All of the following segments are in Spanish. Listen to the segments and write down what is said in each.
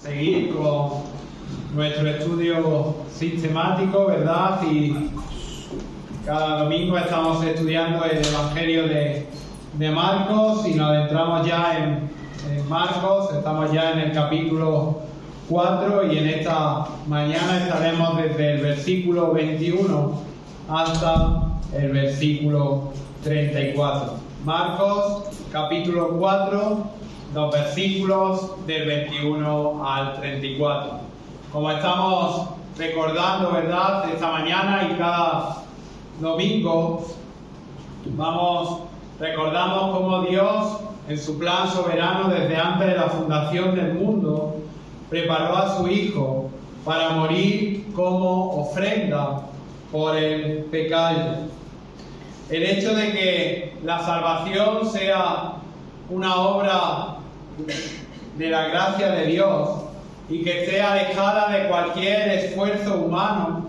seguir con nuestro estudio sistemático, ¿verdad? Y cada domingo estamos estudiando el Evangelio de Marcos y nos adentramos ya en Marcos, estamos ya en el capítulo 4 y en esta mañana estaremos desde el versículo 21 hasta el versículo 34. Marcos, capítulo 4, los versículos del 21 al 34. Como estamos recordando, ¿verdad?, esta mañana y cada domingo, recordamos cómo Dios, en su plan soberano desde antes de la fundación del mundo, preparó a su Hijo para morir como ofrenda por el pecado. El hecho de que la salvación sea una obra de la gracia de Dios y que esté alejada de cualquier esfuerzo humano,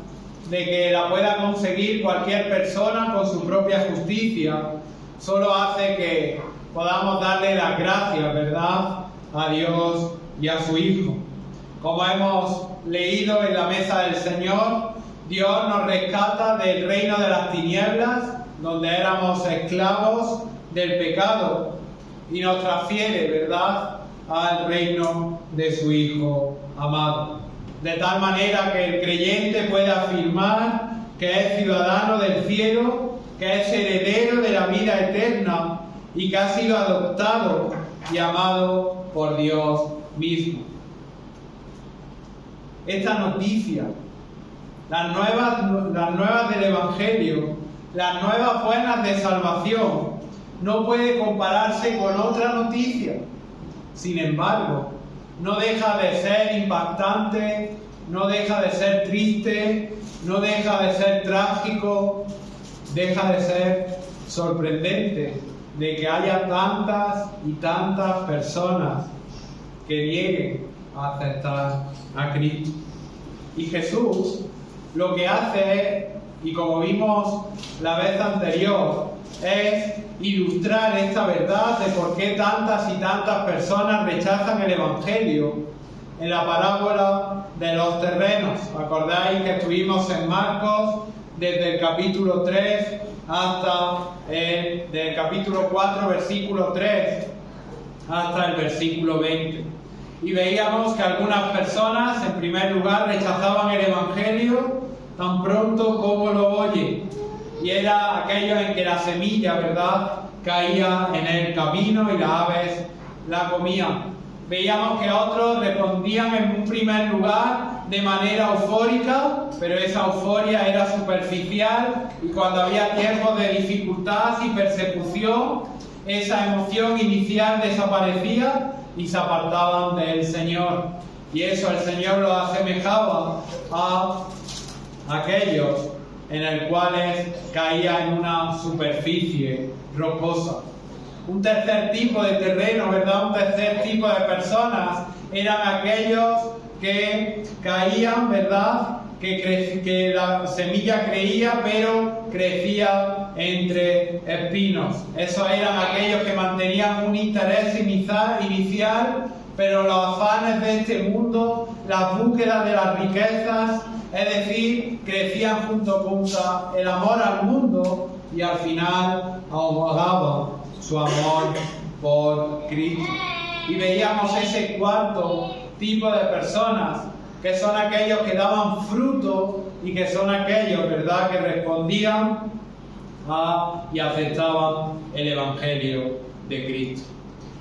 de que la pueda conseguir cualquier persona con su propia justicia, solo hace que podamos darle las gracias, ¿verdad?, a Dios y a su Hijo. Como hemos leído en la mesa del Señor, Dios nos rescata del reino de las tinieblas, donde éramos esclavos del pecado, y nos transfiere, ¿verdad?, al reino de su Hijo amado. De tal manera que el creyente puede afirmar que es ciudadano del cielo, que es heredero de la vida eterna y que ha sido adoptado y amado por Dios mismo. Esta noticia, las nuevas del Evangelio, las nuevas buenas de salvación, no puede compararse con otra noticia. Sin embargo, no deja de ser impactante, no deja de ser triste, no deja de ser trágico, deja de ser sorprendente de que haya tantas y tantas personas que nieguen a aceptar a Cristo. Y Jesús lo que hace es, y como vimos la vez anterior, es ilustrar esta verdad de por qué tantas y tantas personas rechazan el Evangelio en la parábola de los terrenos. ¿Acordáis que estuvimos en Marcos desde el capítulo 3 hasta del capítulo 4, versículo 3 hasta el versículo 20? Y veíamos que algunas personas, en primer lugar, rechazaban el Evangelio tan pronto como lo oyen. Y era aquello en que la semilla, ¿verdad?, caía en el camino y las aves la comían. Veíamos que otros respondían en un primer lugar de manera eufórica, pero esa euforia era superficial y cuando había tiempos de dificultad y persecución, esa emoción inicial desaparecía y se apartaban del Señor. Y eso el Señor lo asemejaba a aquellos en el cual caía en una superficie rocosa. Un tercer tipo de terreno, ¿verdad?, un tercer tipo de personas eran aquellos que caían, ¿verdad?, que la semilla creía, pero crecía entre espinos. Esos eran aquellos que mantenían un interés inicial, pero los afanes de este mundo, las búsquedas de las riquezas, es decir, crecían junto con el amor al mundo y al final ahogaban su amor por Cristo. Y veíamos ese cuarto tipo de personas, que son aquellos que daban fruto y que son aquellos, ¿verdad?, que respondían y aceptaban el Evangelio de Cristo.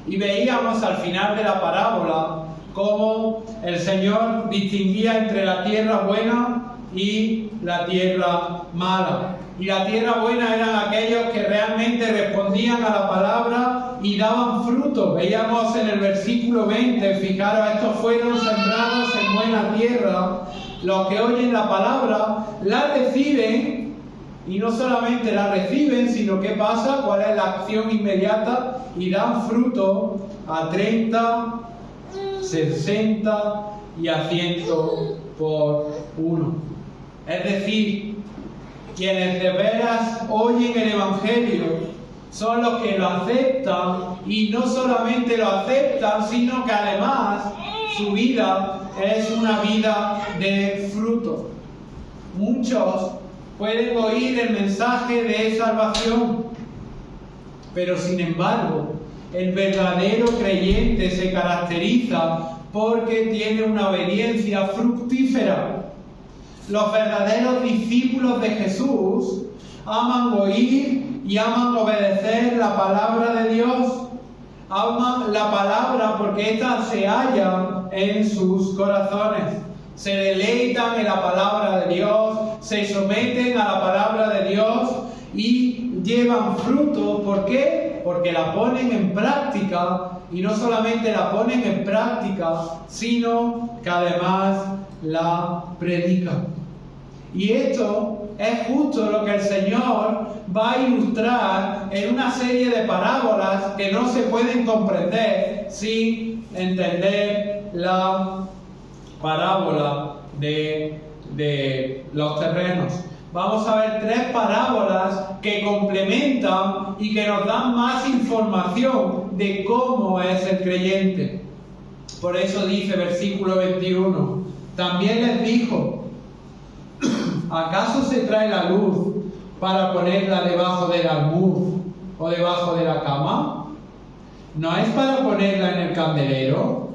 Y veíamos al final de la parábola cómo el Señor distinguía entre la tierra buena y la tierra mala. Y la tierra buena eran aquellos que realmente respondían a la palabra y daban fruto. Veíamos en el versículo 20, fijaros, estos fueron sembrados en buena tierra, los que oyen la palabra, la reciben, y no solamente la reciben, sino ¿qué pasa? ¿Cuál es la acción inmediata? Y dan fruto a 30, 60 y a 100 por uno. Es decir, quienes de veras oyen el Evangelio son los que lo aceptan, y no solamente lo aceptan, sino que además su vida es una vida de fruto. Muchos pueden oír el mensaje de salvación, pero sin embargo, el verdadero creyente se caracteriza porque tiene una obediencia fructífera. Los verdaderos discípulos de Jesús aman oír y aman obedecer la palabra de Dios. Aman la palabra porque ésta se halla en sus corazones. Se deleitan en la palabra de Dios, se someten a la palabra de Dios y llevan fruto. ¿Por qué? Porque la ponen en práctica, y no solamente la ponen en práctica, sino que además la predican. Y esto es justo lo que el Señor va a ilustrar en una serie de parábolas que no se pueden comprender sin entender la parábola de los terrenos. Vamos a ver 3 parábolas que complementan y que nos dan más información de cómo es el creyente. Por eso dice versículo 21, también les dijo: ¿acaso se trae la luz para ponerla debajo del almud o debajo de la cama? ¿No es para ponerla en el candelero?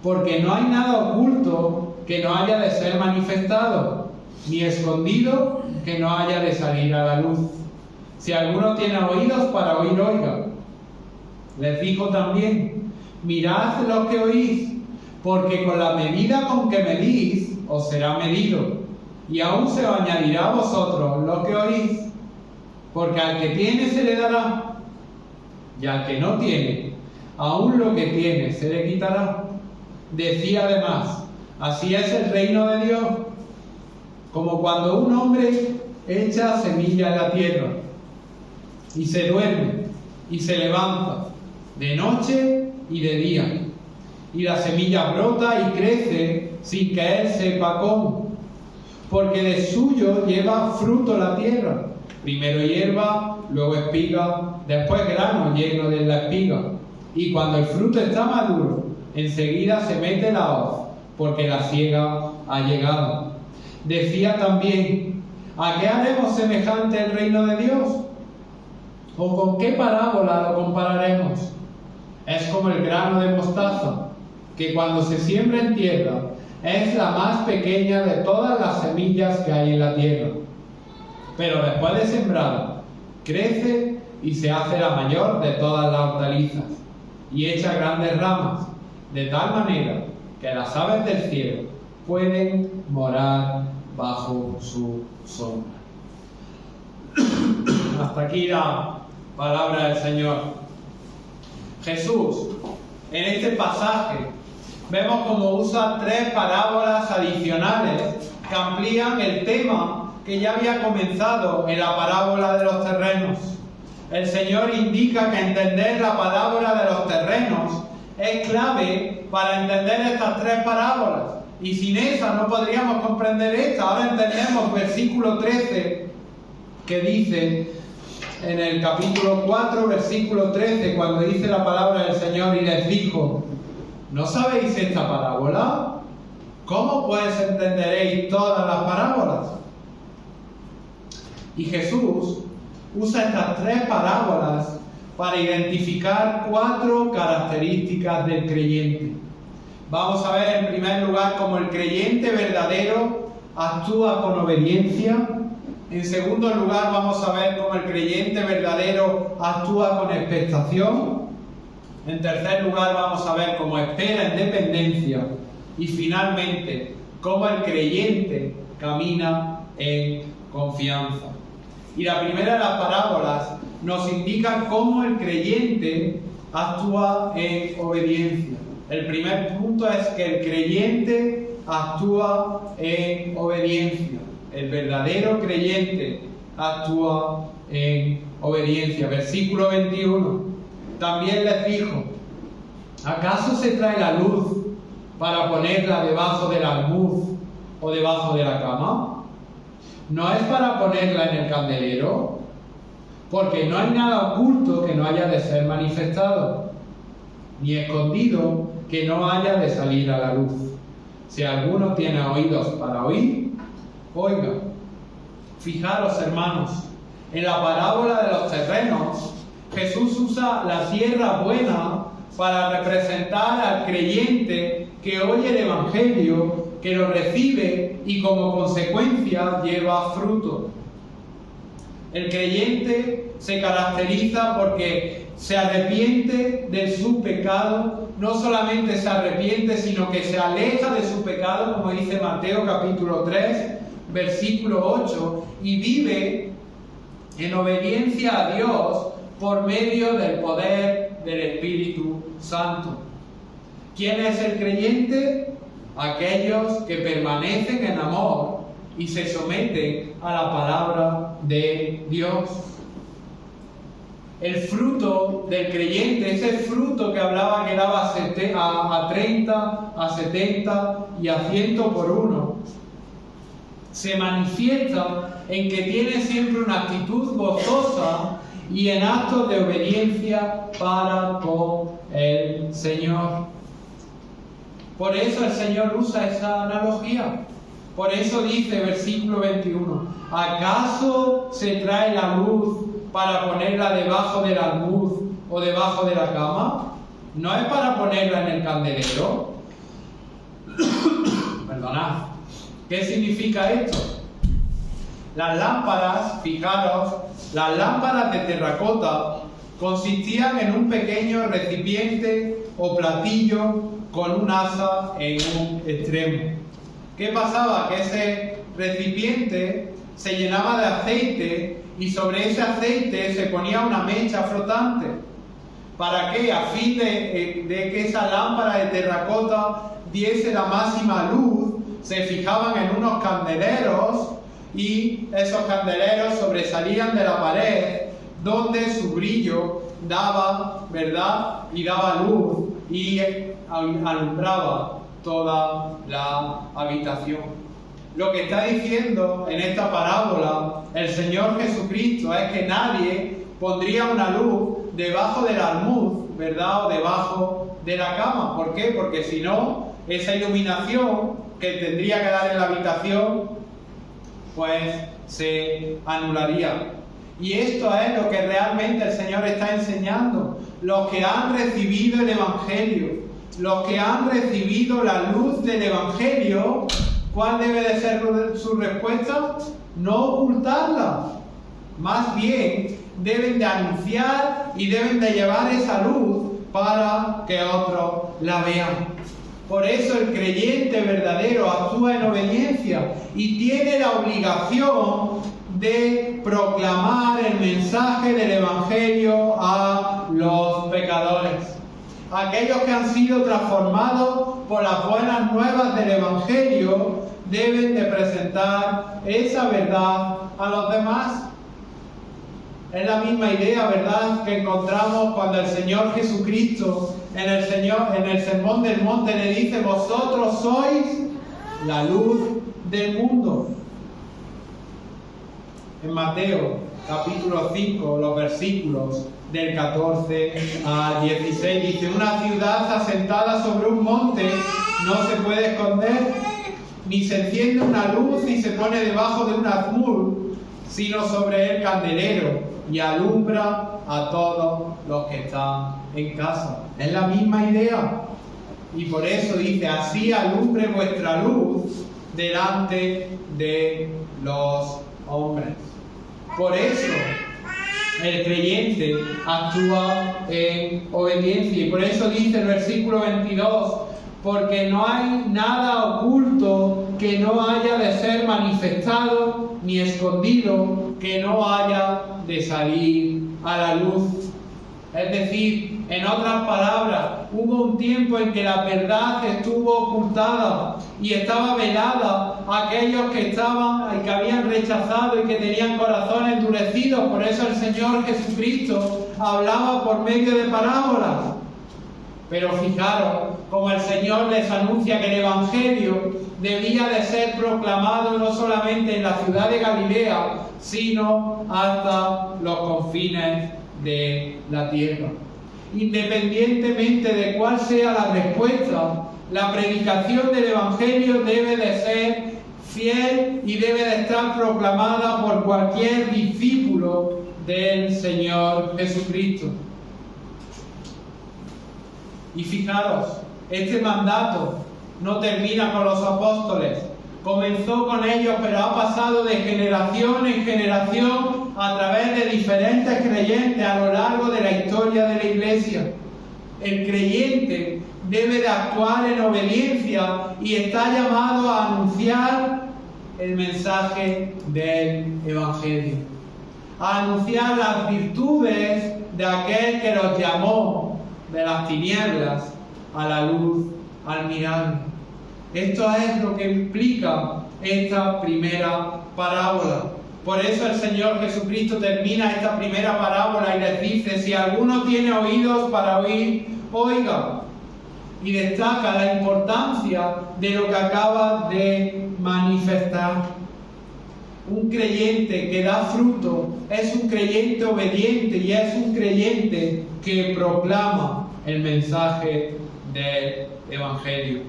Porque no hay nada oculto que no haya de ser manifestado, ni escondido que no haya de salir a la luz. Si alguno tiene oídos para oír, oiga. Les dijo también: mirad lo que oís, porque con la medida con que medís os será medido, y aún se os añadirá a vosotros lo que oís. Porque al que tiene se le dará, y al que no tiene, aún lo que tiene se le quitará. Decía además: así es el reino de Dios, como cuando un hombre echa semilla en la tierra, y se duerme, y se levanta, de noche y de día, y la semilla brota y crece sin que él sepa cómo, porque de suyo lleva fruto la tierra, primero hierba, luego espiga, después grano lleno de la espiga, y cuando el fruto está maduro, enseguida se mete la hoz, porque la siega ha llegado. Decía también: ¿a qué haremos semejante el reino de Dios? ¿O con qué parábola lo compararemos? Es como el grano de mostaza, que cuando se siembra en tierra es la más pequeña de todas las semillas que hay en la tierra. Pero después de sembrada, crece y se hace la mayor de todas las hortalizas, y echa grandes ramas, de tal manera que las aves del cielo pueden morar bajo su sombra. Hasta aquí la palabra del Señor. Jesús, en este pasaje, vemos cómo usa 3 parábolas adicionales que amplían el tema que ya había comenzado en la parábola de los terrenos. El Señor indica que entender la parábola de los terrenos es clave para entender estas 3 parábolas. Y sin esa no podríamos comprender esta. Ahora entendemos versículo 13, que dice en el capítulo 4, versículo 13, cuando dice la palabra del Señor: y les dijo: ¿no sabéis esta parábola? ¿Cómo pues entenderéis todas las parábolas? Y Jesús usa estas 3 parábolas para identificar 4 características del creyente. Vamos a ver en primer lugar cómo el creyente verdadero actúa con obediencia. En segundo lugar vamos a ver cómo el creyente verdadero actúa con expectación. En tercer lugar vamos a ver cómo espera en dependencia. Y finalmente, cómo el creyente camina en confianza. Y la primera de las parábolas nos indica cómo el creyente actúa en obediencia. El primer punto es que el creyente actúa en obediencia. El verdadero creyente actúa en obediencia. Versículo 21. También les dijo: ¿acaso se trae la luz para ponerla debajo del almud o debajo de la cama? ¿No es para ponerla en el candelero? Porque no hay nada oculto que no haya de ser manifestado, ni escondido que no haya de salir a la luz. Si alguno tiene oídos para oír, oiga. Fijaros, hermanos, en la parábola de los terrenos, Jesús usa la tierra buena para representar al creyente que oye el Evangelio, que lo recibe y como consecuencia lleva fruto. El creyente se caracteriza porque se arrepiente de su pecado, no solamente se arrepiente, sino que se aleja de su pecado, como dice Mateo capítulo 3, versículo 8, y vive en obediencia a Dios por medio del poder del Espíritu Santo. ¿Quién es el creyente? Aquellos que permanecen en amor y se someten a la palabra de Dios. El fruto del creyente, ese fruto que hablaba que daba a 30, a 70 y a 100 por uno, se manifiesta en que tiene siempre una actitud gozosa y en actos de obediencia para con el Señor. Por eso el Señor usa esa analogía. Por eso dice, versículo 21, ¿acaso se trae la luz para ponerla debajo del almud o debajo de la cama? ¿No es para ponerla en el candelero? Perdonad. ¿Qué significa esto? Las lámparas, fijaros, las lámparas de terracota consistían en un pequeño recipiente o platillo con un asa en un extremo. ¿Qué pasaba? Que ese recipiente se llenaba de aceite y sobre ese aceite se ponía una mecha flotante. ¿Para qué? A fin de que esa lámpara de terracota diese la máxima luz, se fijaban en unos candeleros y esos candeleros sobresalían de la pared donde su brillo daba, ¿verdad? Y daba luz y alumbraba toda la habitación. Lo que está diciendo en esta parábola el Señor Jesucristo es que nadie pondría una luz debajo del almud, ¿verdad? O debajo de la cama. ¿Por qué? Porque si no, esa iluminación que tendría que dar en la habitación, pues se anularía. Y esto es lo que realmente el Señor está enseñando. Los que han recibido el Evangelio, los que han recibido la luz del Evangelio, ¿cuál debe de ser su respuesta? No ocultarla. Más bien, deben de anunciar y deben de llevar esa luz para que otros la vean. Por eso el creyente verdadero actúa en obediencia y tiene la obligación de proclamar el mensaje del Evangelio a los pecadores. Aquellos que han sido transformados por las buenas nuevas del Evangelio deben de presentar esa verdad a los demás. Es la misma idea, ¿verdad?, que encontramos cuando el Señor Jesucristo en el Sermón del Monte le dice: vosotros sois la luz del mundo. En Mateo capítulo 5, los versículos del 14 al 16 dice: una ciudad asentada sobre un monte no se puede esconder, ni se enciende una luz ni se pone debajo de un almud, sino sobre el candelero, y alumbra a todos los que están en casa. Es la misma idea. Y por eso dice: así alumbre vuestra luz delante de los hombres. Por eso el creyente actúa en obediencia. Y por eso dice el versículo 22: porque no hay nada oculto que no haya de ser manifestado, ni escondido que no haya de salir a la luz. Es decir, en otras palabras, hubo un tiempo en que la verdad estuvo ocultada y estaba velada a aquellos que habían rechazado y que tenían corazones endurecidos. Por eso el Señor Jesucristo hablaba por medio de parábolas. Pero fijaros, como el Señor les anuncia que el Evangelio debía de ser proclamado no solamente en la ciudad de Galilea, sino hasta los confines de la tierra. Independientemente de cuál sea la respuesta, la predicación del Evangelio debe de ser fiel y debe de estar proclamada por cualquier discípulo del Señor Jesucristo. Y fijaros, este mandato no termina con los apóstoles. Comenzó con ellos, pero ha pasado de generación en generación a través de diferentes creyentes a lo largo de la historia de la Iglesia. El creyente debe de actuar en obediencia y está llamado a anunciar el mensaje del Evangelio, a anunciar las virtudes de aquel que los llamó de las tinieblas a la luz admirable. Esto es lo que implica esta primera parábola. Por eso el Señor Jesucristo termina esta primera parábola y les dice: si alguno tiene oídos para oír, oiga. Y destaca la importancia de lo que acaba de manifestar. Un creyente que da fruto es un creyente obediente y es un creyente que proclama el mensaje del Evangelio.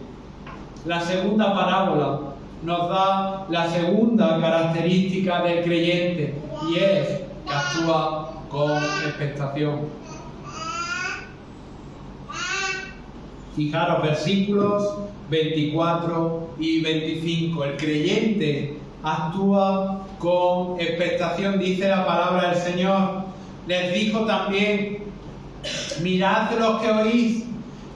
La segunda parábola nos da la segunda característica del creyente, y es que actúa con expectación. Fijaros, versículos 24 y 25. El creyente actúa con expectación, dice la palabra del Señor. Les dijo también: mirad los que oís,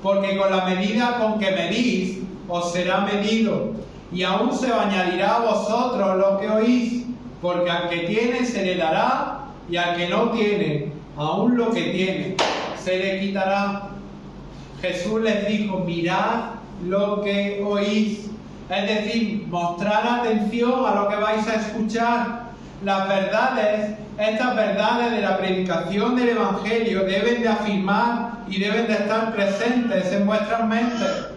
porque con la medida con que medís, os será medido, y aún se añadirá a vosotros lo que oís, porque al que tiene se le dará, y al que no tiene, aún lo que tiene, se le quitará. Jesús les dijo: mirad lo que oís, es decir, mostrar atención a lo que vais a escuchar. Las verdades, estas verdades de la predicación del Evangelio deben de afirmar y deben de estar presentes en vuestras mentes.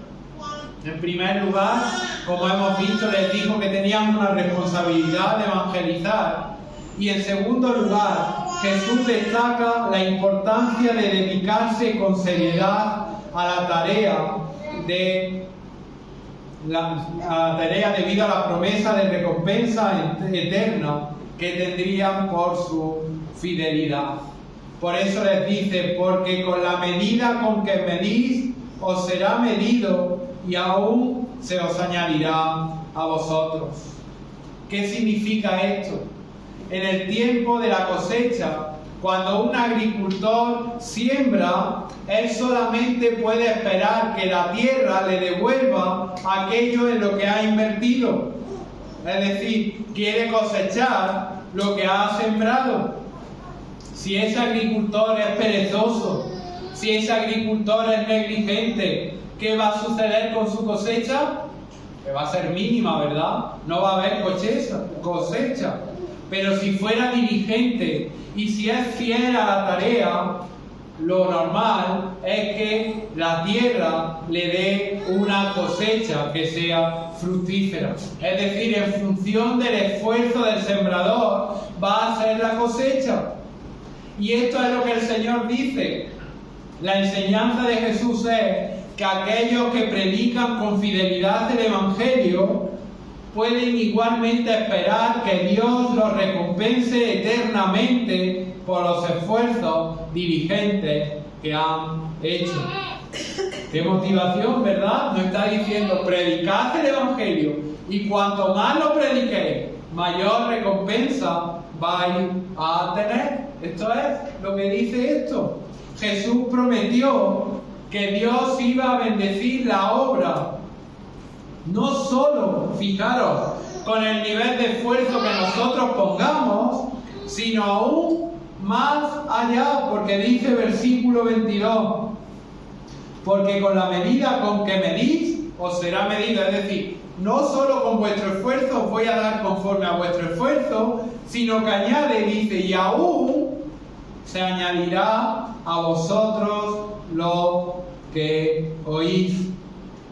En primer lugar, como hemos visto, les dijo que tenían una responsabilidad de evangelizar. Y en segundo lugar, Jesús destaca la importancia de dedicarse con seriedad a la tarea debido a la promesa de recompensa eterna que tendrían por su fidelidad. Por eso les dice: porque con la medida con que medís, os será medido, y aún se os añadirá a vosotros. ¿Qué significa esto? En el tiempo de la cosecha, cuando un agricultor siembra, él solamente puede esperar que la tierra le devuelva aquello en lo que ha invertido. Es decir, quiere cosechar lo que ha sembrado. Si ese agricultor es perezoso, si ese agricultor es negligente, ¿qué va a suceder con su cosecha? Que va a ser mínima, ¿verdad? No va a haber cosecha. Pero si fuera diligente y si es fiel a la tarea, lo normal es que la tierra le dé una cosecha que sea fructífera. Es decir, en función del esfuerzo del sembrador va a ser la cosecha. Y esto es lo que el Señor dice. La enseñanza de Jesús es que aquellos que predican con fidelidad el Evangelio pueden igualmente esperar que Dios los recompense eternamente por los esfuerzos diligentes que han hecho. ¡Qué motivación!, ¿verdad? Nos está diciendo: predicad el Evangelio, y cuanto más lo prediquéis, mayor recompensa vais a tener. Esto es lo que dice esto. Jesús prometió que Dios iba a bendecir la obra, no solo, fijaros, con el nivel de esfuerzo que nosotros pongamos, sino aún más allá, porque dice versículo 22: porque con la medida con que medís, os será medido. Es decir, no solo con vuestro esfuerzo os voy a dar conforme a vuestro esfuerzo, sino que añade, dice: y aún se añadirá a vosotros lo que oís.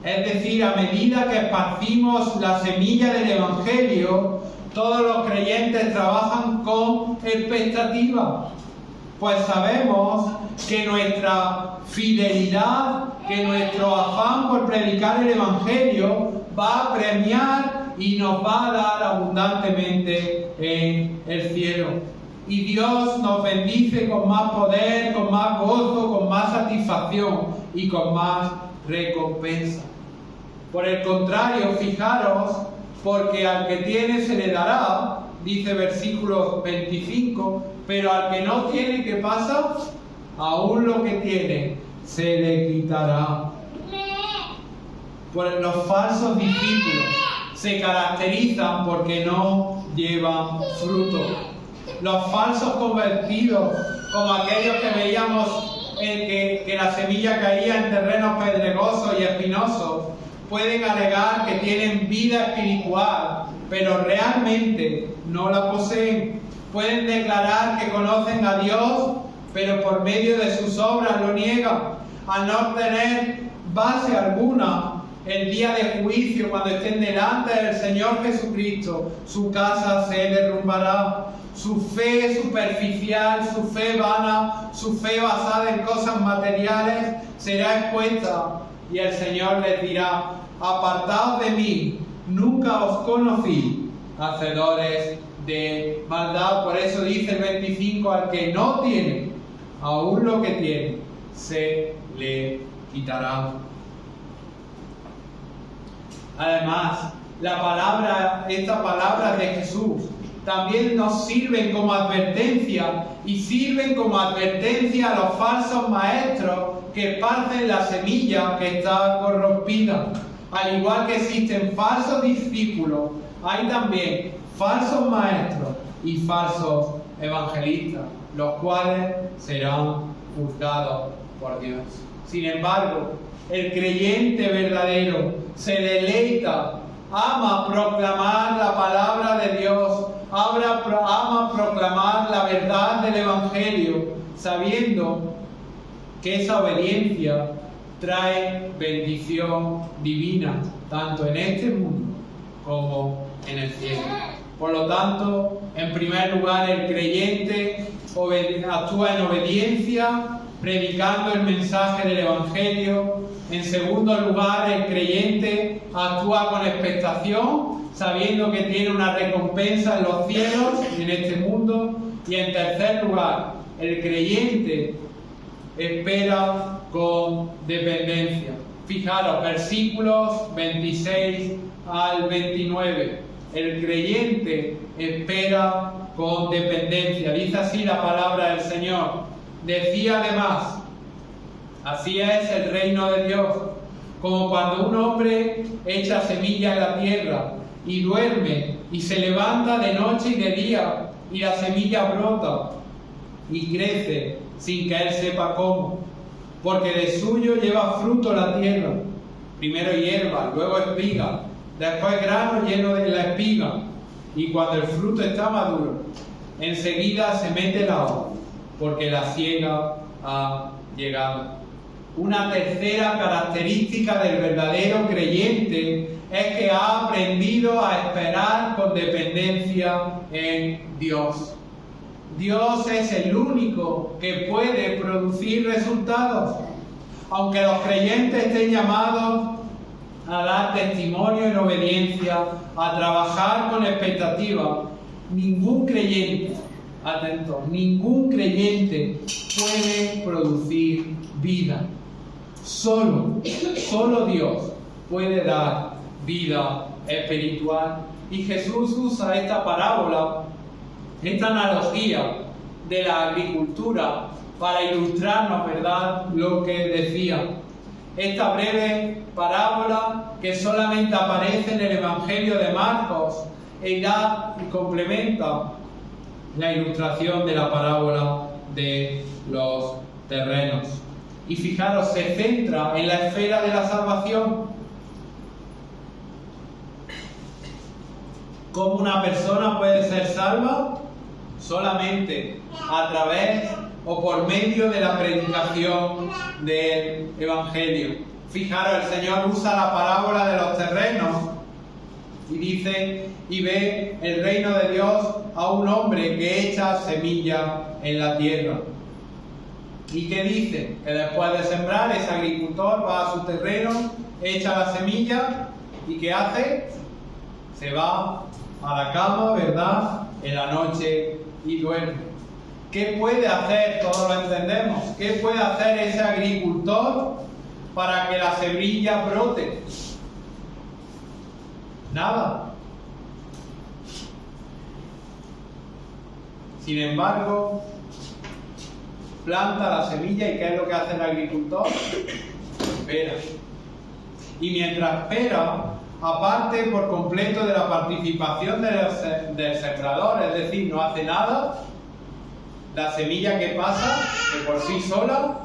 Es decir, a medida que esparcimos la semilla del Evangelio, todos los creyentes trabajan con expectativa. Pues sabemos que nuestra fidelidad, que nuestro afán por predicar el Evangelio va a premiar y nos va a dar abundantemente en el cielo. Y Dios nos bendice con más poder, con más gozo, con más satisfacción y con más recompensa. Por el contrario, fijaros, porque al que tiene se le dará, dice versículo 25, pero al que no tiene, ¿qué pasa? Aún lo que tiene se le quitará. Pues los falsos discípulos se caracterizan porque no llevan fruto. Los falsos convertidos, como aquellos que veíamos que la semilla caía en terrenos pedregosos y espinosos, pueden alegar que tienen vida espiritual, pero realmente no la poseen. Pueden declarar que conocen a Dios, pero por medio de sus obras lo niegan. Al no tener base alguna, el día de juicio, cuando estén delante del Señor Jesucristo, su casa se derrumbará. Su fe superficial, su fe vana, su fe basada en cosas materiales será expuesta y el Señor les dirá: apartaos de mí, nunca os conocí, hacedores de maldad. Por eso dice el 25, al que no tiene, aún lo que tiene se le quitará. Además, estas palabras de Jesús también nos sirven como advertencia, y sirven como advertencia a los falsos maestros que esparcen la semilla que está corrompida. Al igual que existen falsos discípulos, hay también falsos maestros y falsos evangelistas, los cuales serán juzgados por Dios. Sin embargo, el creyente verdadero se deleita, ama proclamar la palabra de Dios, ama proclamar la verdad del Evangelio, sabiendo que esa obediencia trae bendición divina, tanto en este mundo como en el cielo. Por lo tanto, en primer lugar, el creyente actúa en obediencia, predicando el mensaje del Evangelio. En segundo lugar, el creyente actúa con expectación, sabiendo que tiene una recompensa en los cielos y en este mundo. Y en tercer lugar, el creyente espera con dependencia. Fijaros, versículos 26 al 29. El creyente espera con dependencia. Dice así la palabra del Señor. Decía además: así es el reino de Dios, como cuando un hombre echa semilla en la tierra y duerme y se levanta de noche y de día, y la semilla brota y crece sin que él sepa cómo, porque de suyo lleva fruto la tierra, primero hierba, luego espiga, después grano lleno de la espiga, y cuando el fruto está maduro, enseguida se mete la hoz, porque la siega ha llegado. Una tercera característica del verdadero creyente es que ha aprendido a esperar con dependencia en Dios. Dios es el único que puede producir resultados. Aunque los creyentes estén llamados a dar testimonio en obediencia, a trabajar con expectativa, ningún creyente, atento, ningún creyente puede producir vida. Solo Dios puede dar vida espiritual. Y Jesús usa esta parábola, esta analogía de la agricultura para ilustrarnos, ¿verdad?, lo que decía. Esta breve parábola, que solamente aparece en el Evangelio de Marcos, y complementa la ilustración de la parábola de los terrenos. Y fijaros, se centra en la esfera de la salvación. ¿Cómo una persona puede ser salva? Solamente a través o por medio de la predicación del Evangelio. Fijaros, el Señor usa la parábola de los terrenos y dice: y ve el reino de Dios a un hombre que echa semilla en la tierra. ¿Y qué dice? Que después de sembrar, ese agricultor va a su terreno, echa la semilla y ¿qué hace? Se va a la cama, ¿verdad?, en la noche y duerme. ¿Qué puede hacer? Todos lo entendemos. ¿Qué puede hacer ese agricultor para que la semilla brote? Nada. Sin embargo, planta la semilla y ¿qué es lo que hace el agricultor? Espera. Y mientras espera, aparte por completo de la participación del sembrador, es decir, no hace nada, la semilla que pasa, que por sí sola,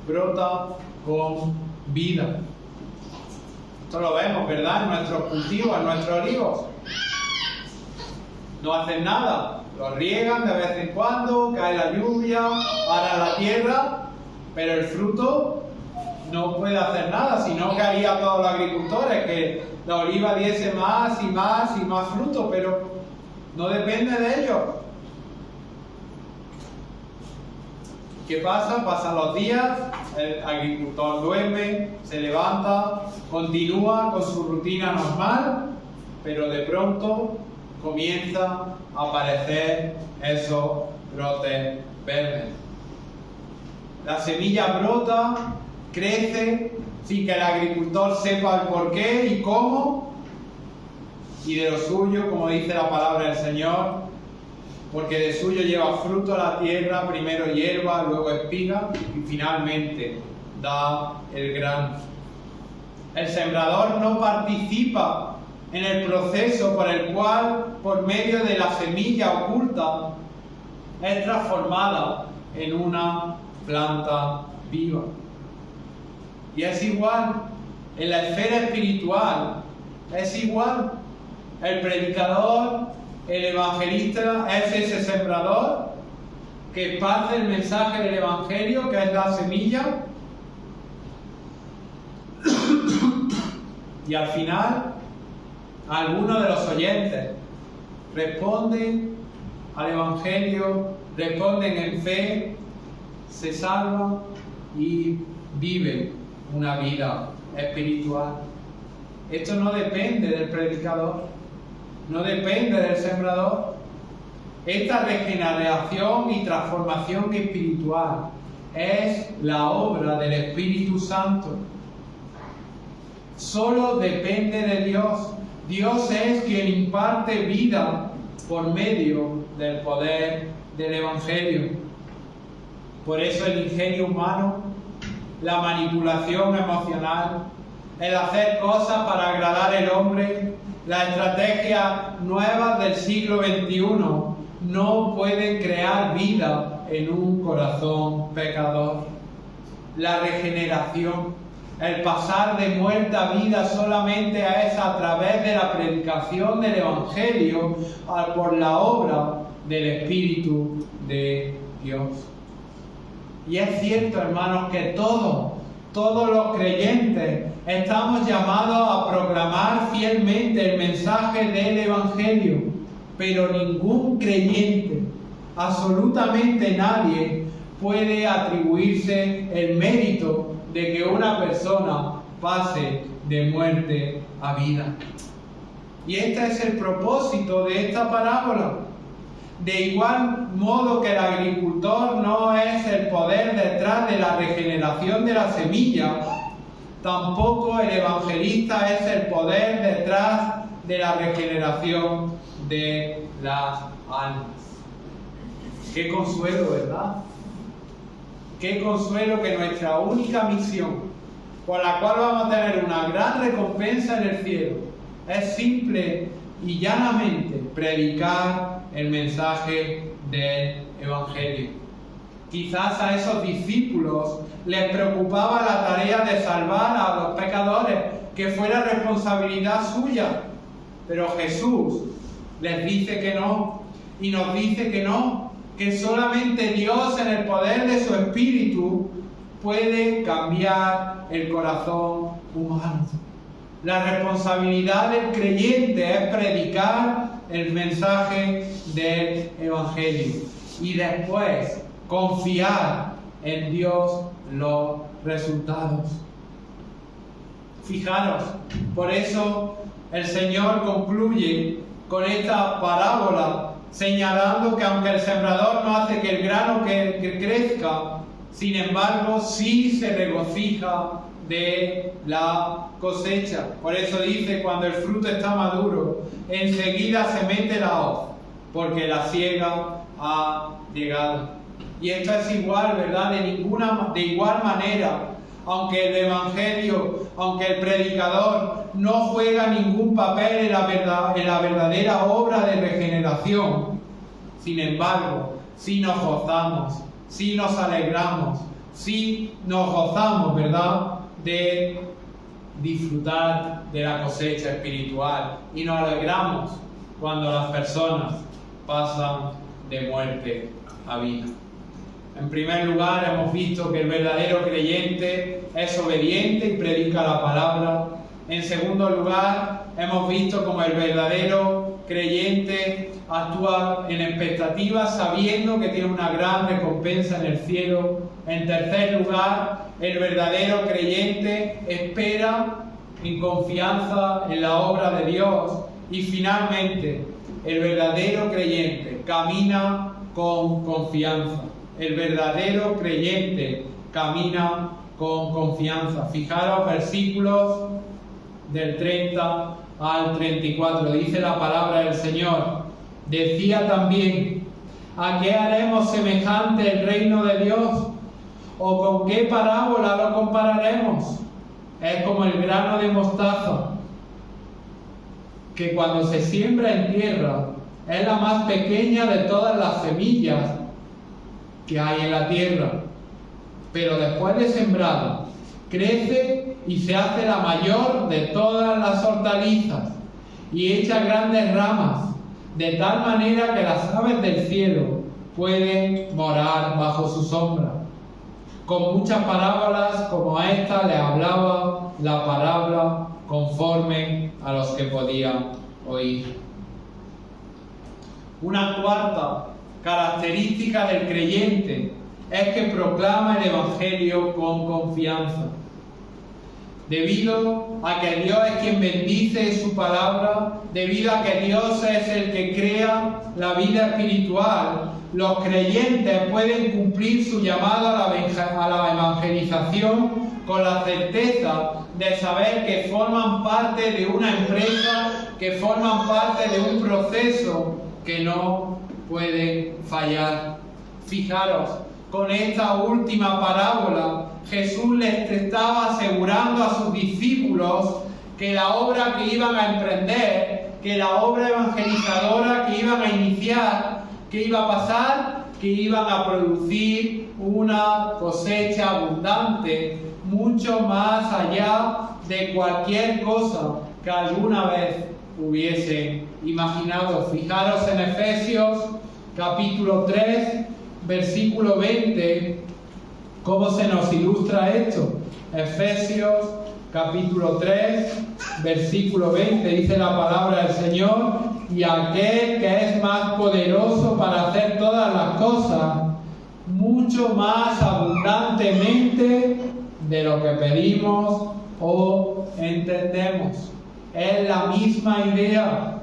brota con vida. Esto lo vemos, ¿verdad?, en nuestros cultivos, en nuestros olivos. No hacen nada, los riegan de vez en cuando, cae la lluvia, aran la tierra, pero el fruto no puede hacer nada, sino que haría todos los agricultores, que la oliva diese más y más y más fruto, pero no depende de ellos. ¿Qué pasa? Pasan los días, el agricultor duerme, se levanta, continúa con su rutina normal, pero de pronto comienza a aparecer esos brotes verdes. La semilla brota, crece, sin que el agricultor sepa el por qué y cómo, y de lo suyo, como dice la palabra del Señor, porque de suyo lleva fruto la tierra, primero hierba, luego espiga y finalmente da el grano. El sembrador no participa en el proceso por el cual, por medio de la semilla oculta, es transformada en una planta viva. Y es igual, en la esfera espiritual, es igual. El predicador, el evangelista es ese sembrador que esparce el mensaje del evangelio, que es la semilla, y al final algunos de los oyentes responden al evangelio, responden en fe, se salvan y viven una vida espiritual. Esto no depende del predicador, no depende del sembrador. Esta regeneración y transformación espiritual es la obra del Espíritu Santo. Solo depende de Dios. Dios es quien imparte vida por medio del poder del Evangelio. Por eso el ingenio humano, la manipulación emocional, el hacer cosas para agradar al hombre, las estrategias nuevas del siglo XXI no pueden crear vida en un corazón pecador. La regeneración, el pasar de muerte a vida solamente es a través de la predicación del Evangelio por la obra del Espíritu de Dios. Y es cierto, hermanos, que todos los creyentes estamos llamados a proclamar fielmente el mensaje del Evangelio, pero ningún creyente, absolutamente nadie, puede atribuirse el mérito de que una persona pase de muerte a vida. Y este es el propósito de esta parábola. De igual modo que el agricultor no es el poder detrás de la regeneración de la semilla, tampoco el evangelista es el poder detrás de la regeneración de las almas. Qué consuelo, ¿verdad? Qué consuelo que nuestra única misión, por la cual vamos a tener una gran recompensa en el cielo, es simple y llanamente predicar el mensaje del Evangelio. Quizás a esos discípulos les preocupaba la tarea de salvar a los pecadores, que fuera responsabilidad suya, pero Jesús les dice que no, y nos dice que no, que solamente Dios en el poder de su Espíritu puede cambiar el corazón humano. La responsabilidad del creyente es predicar el mensaje del Evangelio y después confiar en Dios los resultados. Fijaros, por eso el Señor concluye con esta parábola señalando que aunque el sembrador no hace que el grano que crezca, sin embargo sí se regocija de la cosecha. Por eso dice, cuando el fruto está maduro, enseguida se mete la hoz, porque la siega ha llegado. Y esto es igual, ¿verdad? De igual manera, aunque el Evangelio, aunque el predicador no juega ningún papel en la verdadera obra de regeneración, sin embargo, sí nos gozamos, sí nos alegramos, sí nos gozamos, ¿verdad?, de disfrutar de la cosecha espiritual, y nos alegramos cuando las personas pasan de muerte a vida. En primer lugar, hemos visto que el verdadero creyente es obediente y predica la palabra. En segundo lugar, hemos visto cómo el verdadero creyente actúa en expectativa, sabiendo que tiene una gran recompensa en el cielo. En tercer lugar, el verdadero creyente espera en confianza en la obra de Dios. Y finalmente, el verdadero creyente camina con confianza. El verdadero creyente camina con confianza. Fijaros, versículos del 30 al 34. Dice la palabra del Señor. Decía también: ¿a qué haremos semejante el reino de Dios? ¿O con qué parábola lo compararemos? Es como el grano de mostaza, que cuando se siembra en tierra es la más pequeña de todas las semillas que hay en la tierra, pero después de sembrado crece y se hace la mayor de todas las hortalizas y echa grandes ramas, de tal manera que las aves del cielo pueden morar bajo su sombra. Con muchas parábolas como esta le hablaba la palabra conforme a los que podían oír. Una cuarta característica del creyente es que proclama el Evangelio con confianza. Debido a que Dios es quien bendice su palabra, debido a que Dios es el que crea la vida espiritual, los creyentes pueden cumplir su llamado a la evangelización con la certeza de saber que forman parte de una empresa, que forman parte de un proceso que no puede fallar. Fijaros, con esta última parábola, Jesús les estaba asegurando a sus discípulos que la obra que iban a emprender, que la obra evangelizadora que iban a iniciar, ¿qué iba a pasar? Que iban a producir una cosecha abundante, mucho más allá de cualquier cosa que alguna vez hubiesen imaginado. Fijaros en Efesios capítulo 3, versículo 20, cómo se nos ilustra esto. Efesios capítulo 3, versículo 20, dice la palabra del Señor: y aquel que es más poderoso para hacer todas las cosas, mucho más abundantemente de lo que pedimos o entendemos. Es la misma idea.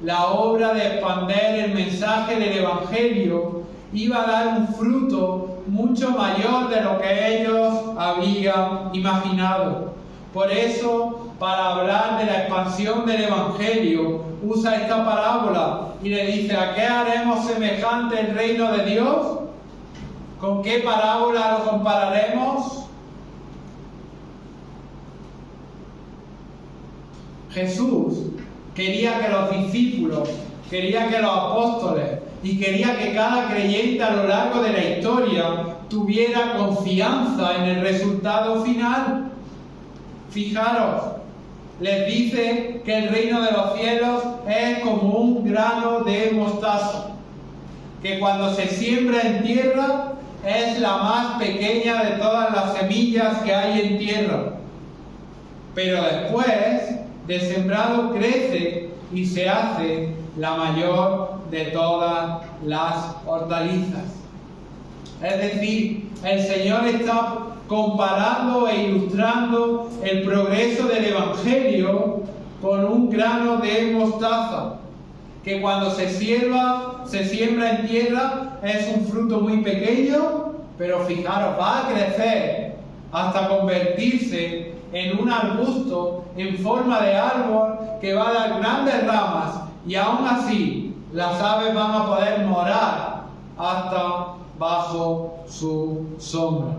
La obra de expander el mensaje del Evangelio iba a dar un fruto mucho mayor de lo que ellos habían imaginado. Por eso, para hablar de la expansión del Evangelio, usa esta parábola y le dice: ¿a qué haremos semejante el reino de Dios? ¿Con qué parábola lo compararemos? Jesús quería que los discípulos, quería que los apóstoles y quería que cada creyente a lo largo de la historia tuviera confianza en el resultado final. Fijaros, les dice que el reino de los cielos es como un grano de mostaza, que cuando se siembra en tierra es la más pequeña de todas las semillas que hay en tierra, pero después de sembrado crece y se hace la mayor de todas las hortalizas. Es decir, el Señor está comparando e ilustrando el progreso del Evangelio con un grano de mostaza, que cuando se siembra en tierra, es un fruto muy pequeño, pero fijaros, va a crecer hasta convertirse en un arbusto en forma de árbol que va a dar grandes ramas, y aún así las aves van a poder morar hasta bajo su sombra.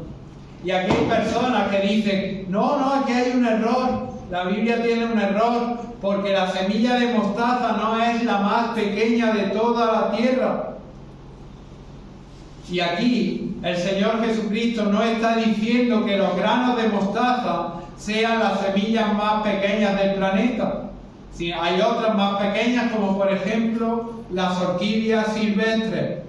Y aquí hay personas que dicen, no, aquí hay un error, la Biblia tiene un error, porque la semilla de mostaza no es la más pequeña de toda la tierra. Y aquí el Señor Jesucristo no está diciendo que los granos de mostaza sean las semillas más pequeñas del planeta. Sí, hay otras más pequeñas, como por ejemplo las orquídeas silvestres,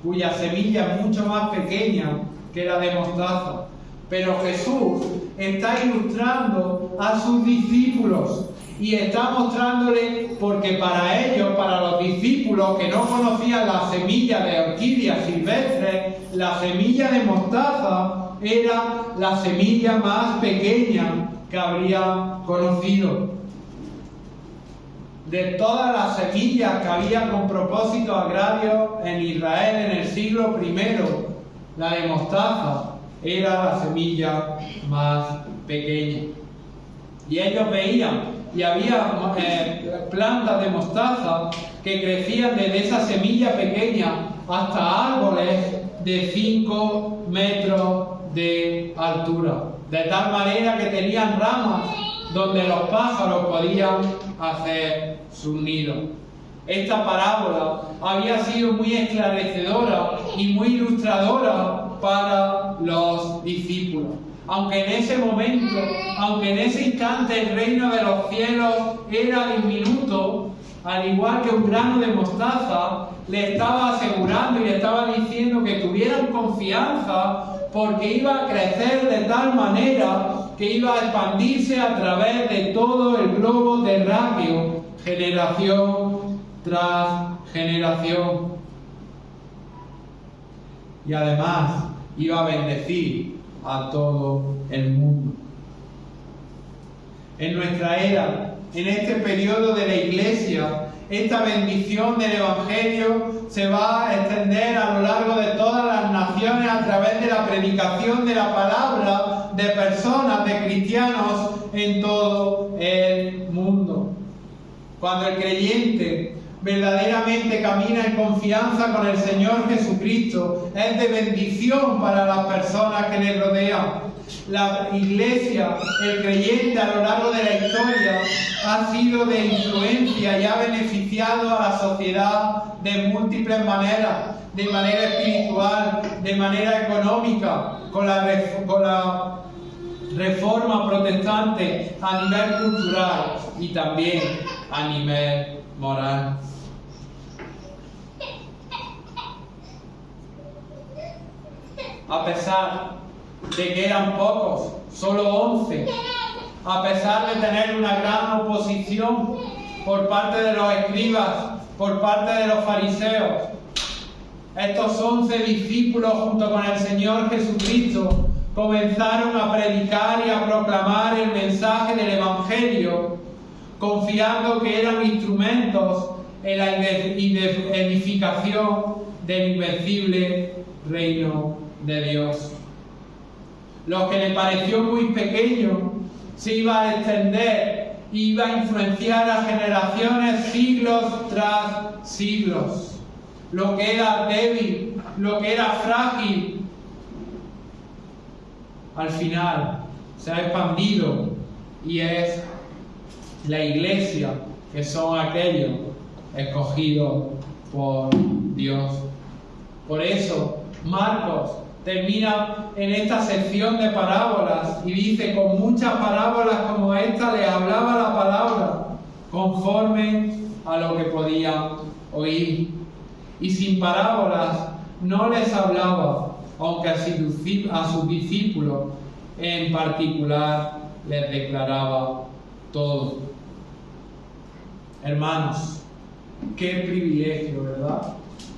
cuya semilla es mucho más pequeña que la de mostaza. Pero Jesús está ilustrando a sus discípulos y está mostrándole, porque para ellos, para los discípulos que no conocían la semilla de orquídea silvestre, la semilla de mostaza era la semilla más pequeña que habría conocido. De todas las semillas que había con propósito agrario en Israel en el siglo I, la de mostaza era la semilla más pequeña. Y ellos veían, y había plantas de mostaza que crecían desde esa semilla pequeña hasta árboles de 5 metros de altura, de tal manera que tenían ramas donde los pájaros podían hacer sus nidos. Esta parábola había sido muy esclarecedora y muy ilustradora para los discípulos. Aunque en ese momento, aunque en ese instante el reino de los cielos era diminuto, al igual que un grano de mostaza, le estaba asegurando y le estaba diciendo que tuvieran confianza, porque iba a crecer de tal manera que iba a expandirse a través de todo el globo terráqueo, generación tras generación. Y además iba a bendecir a todo el mundo. En nuestra era, en este periodo de la Iglesia, esta bendición del Evangelio se va a extender a lo largo de todas las naciones a través de la predicación de la palabra de personas, de cristianos en todo el mundo. Cuando el creyente verdaderamente camina en confianza con el Señor Jesucristo, es de bendición para las personas que le rodean. La Iglesia, el creyente a lo largo de la historia, ha sido de influencia y ha beneficiado a la sociedad de múltiples maneras, de manera espiritual, de manera económica, con la reforma protestante a nivel cultural y también a nivel moral. A pesar de que eran pocos, solo 11, a pesar de tener una gran oposición por parte de los escribas, por parte de los fariseos, estos 11 discípulos junto con el Señor Jesucristo comenzaron a predicar y a proclamar el mensaje del Evangelio, confiando que eran instrumentos en la edificación del invencible reino de Dios. Lo que le pareció muy pequeño se iba a extender, iba a influenciar a generaciones siglos tras siglos. Lo que era débil, lo que era frágil, al final se ha expandido y es la Iglesia, que son aquellos escogidos por Dios. Por eso Marcos termina en esta sección de parábolas y dice: con muchas parábolas como esta les hablaba la palabra, conforme a lo que podían oír. Y sin parábolas no les hablaba, aunque a sus discípulos en particular les declaraba todo. Hermanos, qué privilegio, ¿verdad?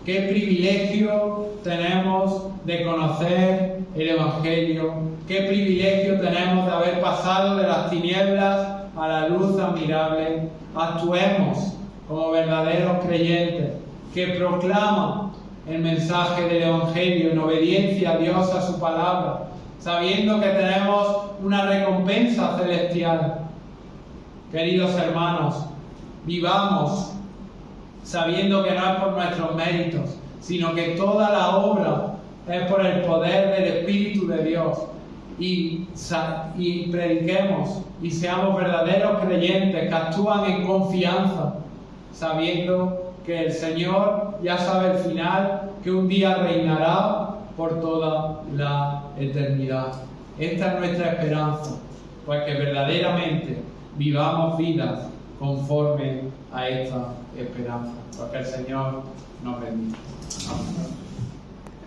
Qué privilegio tenemos de conocer el Evangelio. Qué privilegio tenemos de haber pasado de las tinieblas a la luz admirable. Actuemos como verdaderos creyentes que proclaman el mensaje del Evangelio en obediencia a Dios, a su palabra, sabiendo que tenemos una recompensa celestial. Queridos hermanos, vivamos sabiendo que no es por nuestros méritos, sino que toda la obra es por el poder del Espíritu de Dios. Y prediquemos y seamos verdaderos creyentes que actúan en confianza, sabiendo que el Señor ya sabe el final, que un día reinará por toda la eternidad. Esta es nuestra esperanza, pues que verdaderamente vivamos vidas conforme a esta esperanza. Porque el Señor nos bendiga. Amén.